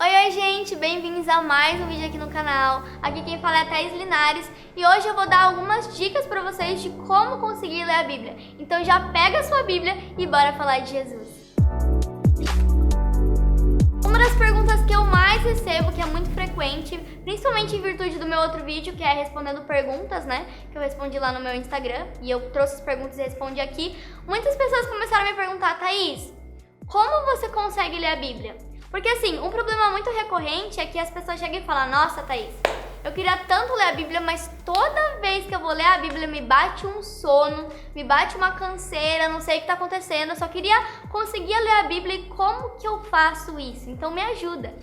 Oi, gente! Bem-vindos a mais um vídeo aqui no canal. Aqui quem fala é a Thaís Linares e hoje eu vou dar algumas dicas para vocês de como conseguir ler a Bíblia. Então já pega a sua Bíblia e bora falar de Jesus. Uma das perguntas que eu mais recebo, que é muito frequente, principalmente em virtude do meu outro vídeo, que é respondendo perguntas, né? Que eu respondi lá no meu Instagram e eu trouxe as perguntas e respondi aqui. Muitas pessoas começaram a me perguntar: Thaís, como você consegue ler a Bíblia? Porque assim, um problema muito recorrente é que as pessoas chegam e falam: nossa, Thaís, eu queria tanto ler a Bíblia, mas toda vez que eu vou ler a Bíblia me bate um sono, me bate uma canseira, não sei o que está acontecendo, eu só queria conseguir ler a Bíblia e como que eu faço isso? Então me ajuda.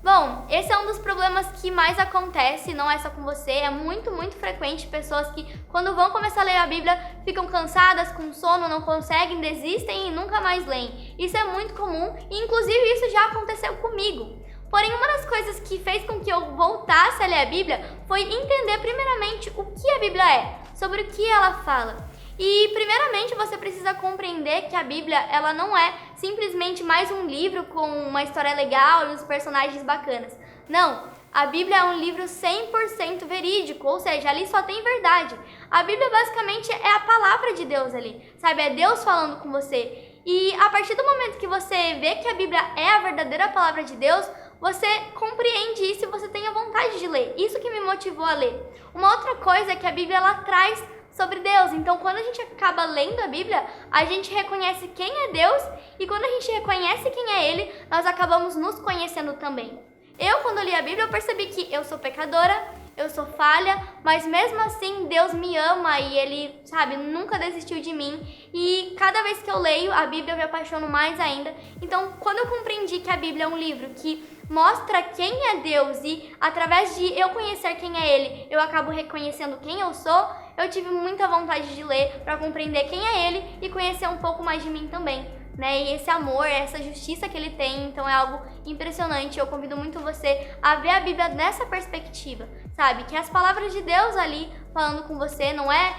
Bom, esse é um dos problemas que mais acontece, não é só com você, é muito frequente pessoas que quando vão começar a ler a Bíblia ficam cansadas, com sono, não conseguem, desistem e nunca mais leem. Isso é muito comum e inclusive isso já aconteceu comigo. Porém, uma das coisas que fez com que eu voltasse a ler a Bíblia foi entender primeiramente o que a Bíblia é, sobre o que ela fala. E primeiramente você precisa compreender que a Bíblia ela não é simplesmente mais um livro com uma história legal e os personagens bacanas. Não, a Bíblia é um livro 100% verídico, ou seja, ali só tem verdade. A Bíblia basicamente é a palavra de Deus ali, sabe? É Deus falando com você. E a partir do momento que você vê que a Bíblia é a verdadeira palavra de Deus, você compreende isso e você tem a vontade de ler. Isso que me motivou a ler. Uma outra coisa é que a Bíblia ela traz sobre Deus. Então, quando a gente acaba lendo a Bíblia, a gente reconhece quem é Deus e quando a gente reconhece quem é Ele, nós acabamos nos conhecendo também. Eu, quando li a Bíblia, eu percebi que eu sou pecadora, eu sou falha, mas mesmo assim Deus me ama e Ele, sabe, nunca desistiu de mim. E cada vez que eu leio a Bíblia, eu me apaixono mais ainda. Então, quando eu compreendi que a Bíblia é um livro que mostra quem é Deus e através de eu conhecer quem é Ele, eu acabo reconhecendo quem eu sou, eu tive muita vontade de ler para compreender quem é Ele e conhecer um pouco mais de mim também, né? E esse amor, essa justiça que Ele tem, então é algo impressionante. Eu convido muito você a ver a Bíblia nessa perspectiva, sabe? Que as palavras de Deus ali falando com você não é...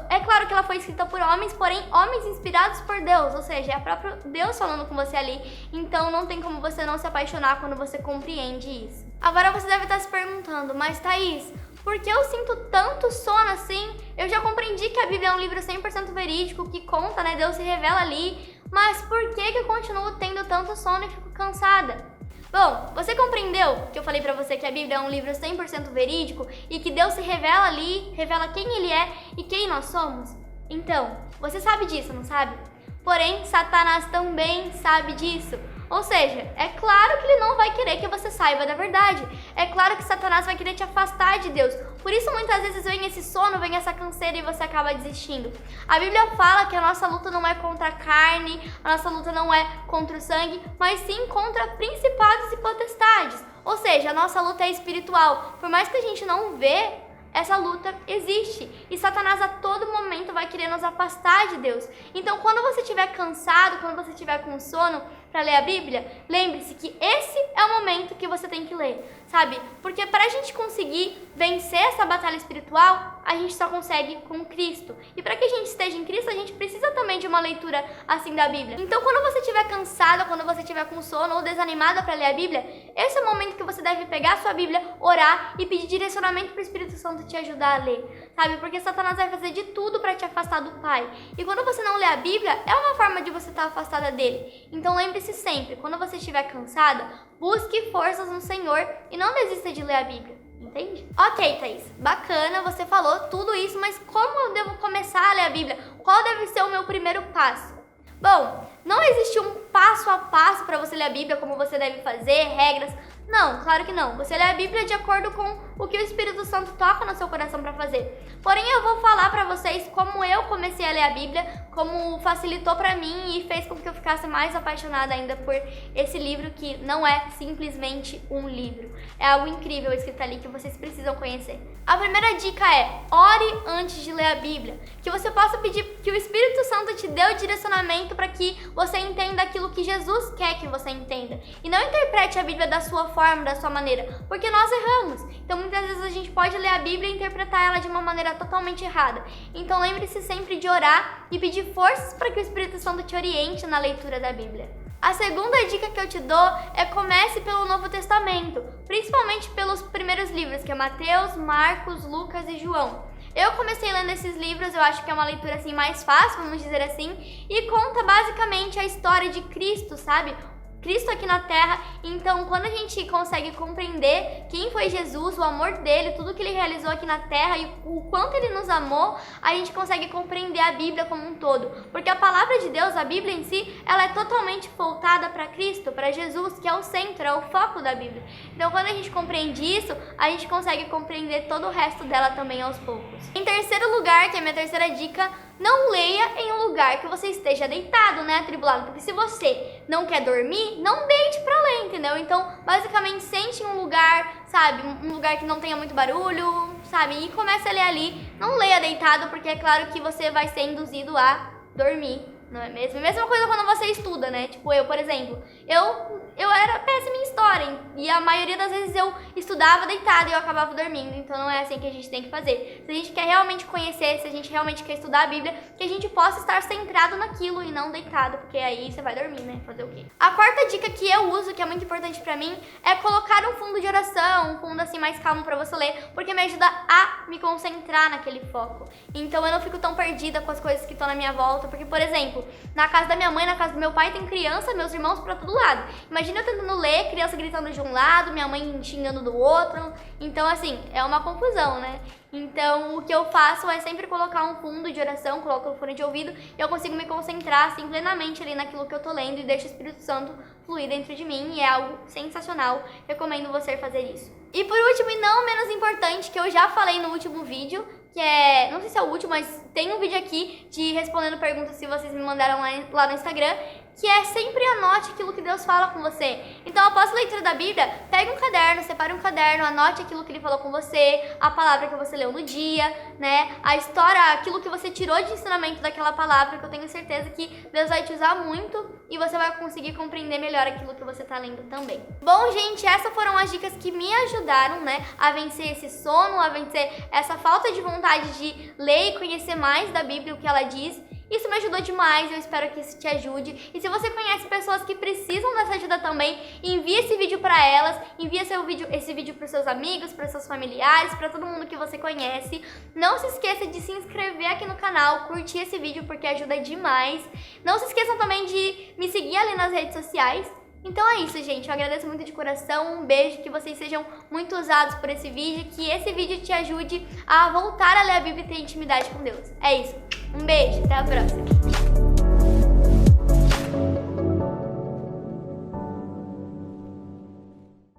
É claro que ela foi escrita por homens, porém homens inspirados por Deus, ou seja, é o próprio Deus falando com você ali. Então não tem como você não se apaixonar quando você compreende isso. Agora você deve estar se perguntando: mas Thaís, por que eu sinto tanto sono assim? Eu já compreendi que a Bíblia é um livro 100% verídico, que conta, né? Deus se revela ali. Mas por que eu continuo tendo tanto sono e fico cansada? Bom, você compreendeu que eu falei pra você que a Bíblia é um livro 100% verídico e que Deus se revela ali, revela quem Ele é e quem nós somos? Então, você sabe disso, não sabe? Porém, Satanás também sabe disso. Ou seja, é claro que ele não vai querer que você saiba da verdade. É claro que Satanás vai querer te afastar de Deus. Por isso, muitas vezes vem esse sono, vem essa canseira e você acaba desistindo. A Bíblia fala que a nossa luta não é contra a carne, a nossa luta não é contra o sangue, mas sim contra principados e potestades. Ou seja, a nossa luta é espiritual. Por mais que a gente não vê, essa luta existe e Satanás a todo momento vai querer nos afastar de Deus. Então, quando você estiver cansado, quando você estiver com sono para ler a Bíblia, lembre-se que esse é o momento que você tem que ler, sabe? Porque para a gente conseguir vencer essa batalha espiritual, a gente só consegue com Cristo. E para que a gente esteja em Cristo, a gente precisa também de uma leitura assim da Bíblia. Então, quando você estiver cansada, quando você estiver com sono ou desanimada para ler a Bíblia, esse é o momento que você deve pegar a sua Bíblia, orar e pedir direcionamento para o Espírito Santo te ajudar a ler, sabe? Porque Satanás vai fazer de tudo para te afastar do Pai. E quando você não lê a Bíblia, é uma forma de você estar afastada dele. Então lembre-se sempre, quando você estiver cansada, busque forças no Senhor e não desista de ler a Bíblia. Entende? Ok, Thaís, bacana, você falou tudo isso, mas como eu devo começar a ler a Bíblia? Qual deve ser o meu primeiro passo? Bom, não existe um passo a passo para você ler a Bíblia, como você deve fazer, regras. Não, claro que não. Você lê a Bíblia de acordo com o que o Espírito Santo toca no seu coração para fazer. Porém, eu vou falar para vocês como eu comecei a ler a Bíblia, como facilitou para mim e fez com que eu ficasse mais apaixonada ainda por esse livro que não é simplesmente um livro. É algo incrível escrito ali que vocês precisam conhecer. A primeira dica é: ore antes de ler a Bíblia. Que você possa pedir que o Espírito Santo te dê o direcionamento para que você entenda aquilo que Jesus quer que você entenda. E não interprete a Bíblia da sua forma, da sua maneira, porque nós erramos. Então muitas vezes a gente pode ler a Bíblia e interpretar ela de uma maneira totalmente errada. Então lembre-se sempre de orar e pedir forças para que o Espírito Santo te oriente na leitura da Bíblia. A segunda dica que eu te dou é comece pelo Novo Testamento, principalmente pelos primeiros livros, que é Mateus, Marcos, Lucas e João. Eu comecei lendo esses livros, eu acho que é uma leitura assim mais fácil, vamos dizer assim, e conta basicamente a história de Cristo, sabe? Cristo aqui na Terra. Então, quando a gente consegue compreender quem foi Jesus, o amor dele, tudo que ele realizou aqui na Terra e o quanto ele nos amou, a gente consegue compreender a Bíblia como um todo. Porque a palavra de Deus, a Bíblia em si, ela é totalmente voltada para Cristo, para Jesus, que é o centro, é o foco da Bíblia. Então, quando a gente compreende isso, a gente consegue compreender todo o resto dela também aos poucos. Em terceiro lugar, que é a minha terceira dica, não leia em um lugar que você esteja deitado, né, atribulado, porque se você não quer dormir, não deite pra ler, entendeu? Então, basicamente, sente em um lugar, sabe, um lugar que não tenha muito barulho, sabe, e comece a ler ali. Não leia deitado, porque é claro que você vai ser induzido a dormir, não é mesmo? Mesma coisa quando você estuda, né? Tipo, eu, por exemplo, eu era péssima em história e a maioria das vezes eu estudava deitada e eu acabava dormindo. Então não é assim que a gente tem que fazer. Se a gente quer realmente conhecer, se a gente realmente quer estudar a Bíblia, que a gente possa estar centrado naquilo e não deitado, porque aí você vai dormir, né? Fazer o quê? A quarta dica que eu uso, que é muito importante pra mim, é colocar um fundo de oração, um fundo assim mais calmo pra você ler, porque me ajuda a me concentrar naquele foco. Então eu não fico tão perdida com as coisas que estão na minha volta, porque, por exemplo, na casa da minha mãe, na casa do meu pai, tem criança, meus irmãos pra todo lado. Imagina eu tentando ler, criança gritando de um lado, minha mãe xingando do outro. Então, assim, é uma confusão, né? Então, o que eu faço é sempre colocar um fundo de oração, coloco o fone de ouvido e eu consigo me concentrar, assim, plenamente ali naquilo que eu tô lendo e deixo o Espírito Santo fluir dentro de mim e é algo sensacional. Recomendo você fazer isso. E por último, e não menos importante, que eu já falei no último vídeo, que é, não sei se é o último, mas tem um vídeo aqui de respondendo perguntas que vocês me mandaram lá no Instagram, que é sempre anote aquilo que Deus fala com você. Então, após a leitura da Bíblia, pegue um caderno, separe um caderno, anote aquilo que ele falou com você, a palavra que você leu no dia, né? A história, aquilo que você tirou de ensinamento daquela palavra, que eu tenho certeza que Deus vai te usar muito e você vai conseguir compreender melhor aquilo que você tá lendo também. Bom, gente, essas foram as dicas que me ajudaram, né, a vencer esse sono, a vencer essa falta de vontade de ler e conhecer mais da Bíblia, o que ela diz. Isso me ajudou demais, eu espero que isso te ajude. E se você conhece pessoas que precisam dessa ajuda também, envie esse vídeo para elas, envie esse vídeo para seus amigos, para seus familiares, para todo mundo que você conhece. Não se esqueça de se inscrever aqui no canal, curtir esse vídeo porque ajuda demais. Não se esqueçam também de me seguir ali nas redes sociais. Então é isso, gente. Eu agradeço muito de coração. Um beijo, que vocês sejam muito usados por esse vídeo, que esse vídeo te ajude a voltar a ler a Bíblia e ter intimidade com Deus. É isso. Um beijo, até a próxima.